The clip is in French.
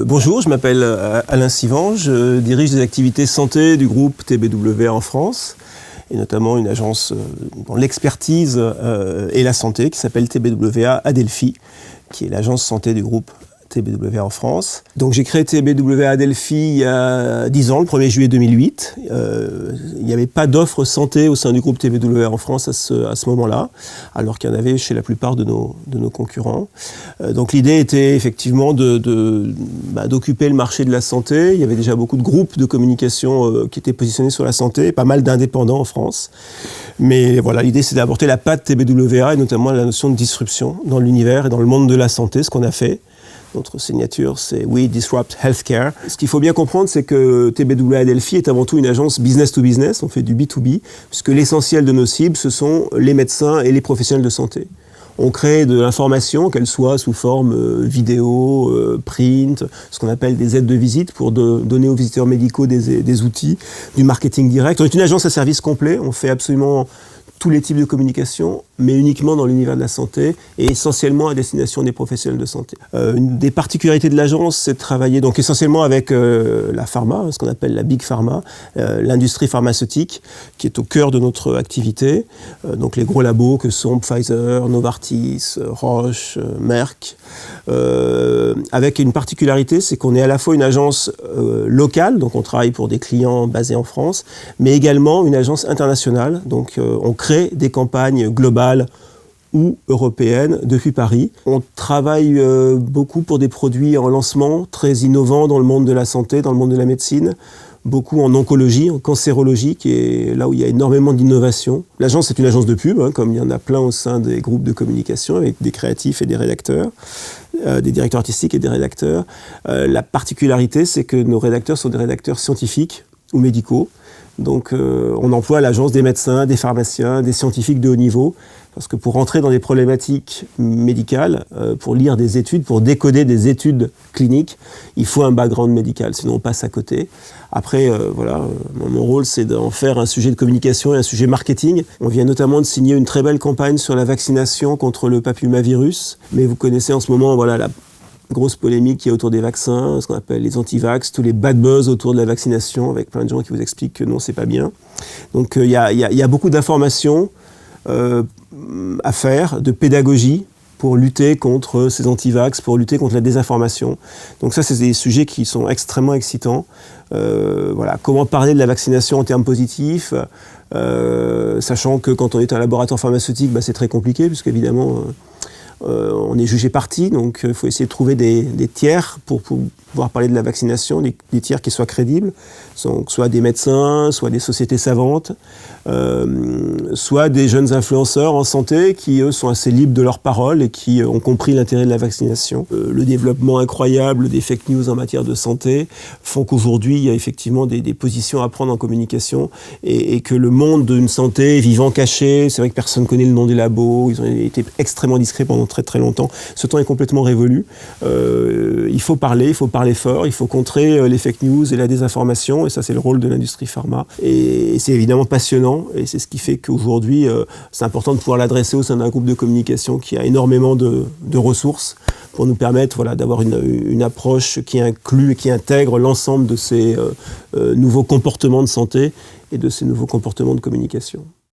Bonjour, je m'appelle Alain Sivan, je dirige des activités santé du groupe TBWA en France, et notamment une agence dans l'expertise et la santé qui s'appelle TBWA Adelphi, qui est l'agence santé du groupe TBWA en France. Donc j'ai créé TBWA Adelphi il y a 10 ans, le 1er juillet 2008. Il n'y avait pas d'offre santé au sein du groupe TBWA en France à ce moment-là, alors qu'il y en avait chez la plupart de nos concurrents. Donc l'idée était effectivement d'occuper le marché de la santé. Il y avait déjà beaucoup de groupes de communication qui étaient positionnés sur la santé, pas mal d'indépendants en France. Mais voilà, l'idée c'est d'apporter la patte TBWA et notamment la notion de disruption dans l'univers et dans le monde de la santé, ce qu'on a fait. Notre signature, c'est « We Disrupt Healthcare ». Ce qu'il faut bien comprendre, c'est que TBWA Adelphi est avant tout une agence business to business, on fait du B2B, puisque l'essentiel de nos cibles, ce sont les médecins et les professionnels de santé. On crée de l'information, qu'elle soit sous forme vidéo, print, ce qu'on appelle des aides de visite pour donner aux visiteurs médicaux des outils, du marketing direct. On est une agence à service complet, on fait absolument tous les types de communication, mais uniquement dans l'univers de la santé et essentiellement à destination des professionnels de santé. Une des particularités de l'agence, c'est de travailler donc essentiellement avec la pharma, ce qu'on appelle la big pharma, l'industrie pharmaceutique, qui est au cœur de notre activité. Donc les gros labos que sont Pfizer, Novartis, Roche, Merck. Avec une particularité, c'est qu'on est à la fois une agence locale, donc on travaille pour des clients basés en France, mais également une agence internationale. Donc on crée des campagnes globales ou européennes depuis Paris. On travaille beaucoup pour des produits en lancement, très innovants dans le monde de la santé, dans le monde de la médecine, beaucoup en oncologie, en cancérologie, qui est là où il y a énormément d'innovation. L'agence est une agence de pub, comme il y en a plein au sein des groupes de communication, avec des créatifs et des rédacteurs, des directeurs artistiques et des rédacteurs. La particularité, c'est que nos rédacteurs sont des rédacteurs scientifiques ou médicaux. Donc on emploie à l'agence des médecins, des pharmaciens, des scientifiques de haut niveau, parce que pour rentrer dans des problématiques médicales, pour lire des études, pour décoder des études cliniques, il faut un background médical, sinon on passe à côté. Après, mon rôle, c'est d'en faire un sujet de communication et un sujet marketing. On vient notamment de signer une très belle campagne sur la vaccination contre le papillomavirus, mais vous connaissez en ce moment la grosse polémique qui est autour des vaccins, ce qu'on appelle les anti-vax, tous les bad buzz autour de la vaccination, avec plein de gens qui vous expliquent que non, c'est pas bien. Donc il y a beaucoup d'informations à faire, de pédagogie, pour lutter contre ces anti-vax, pour lutter contre la désinformation. Donc ça, c'est des sujets qui sont extrêmement excitants. Comment parler de la vaccination en termes positifs, sachant que quand on est un laboratoire pharmaceutique, c'est très compliqué, puisqu'évidemment, on est jugé partie, donc il faut essayer de trouver des tiers pour pouvoir parler de la vaccination, des tiers qui soient crédibles, donc soit des médecins, soit des sociétés savantes, soit des jeunes influenceurs en santé qui, eux, sont assez libres de leurs paroles et qui ont compris l'intérêt de la vaccination. Le développement incroyable des fake news en matière de santé font qu'aujourd'hui, il y a effectivement des positions à prendre en communication et que le monde d'une santé vivant caché, c'est vrai que personne ne connaît le nom des labos, ils ont été extrêmement discrets pendant très très longtemps. Ce temps est complètement révolu. Il faut parler fort, il faut contrer les fake news et la désinformation, et ça c'est le rôle de l'industrie pharma. Et c'est évidemment passionnant, et c'est ce qui fait qu'aujourd'hui, c'est important de pouvoir l'adresser au sein d'un groupe de communication qui a énormément de ressources pour nous permettre d'avoir une approche qui inclut et qui intègre l'ensemble de ces nouveaux comportements de santé et de ces nouveaux comportements de communication.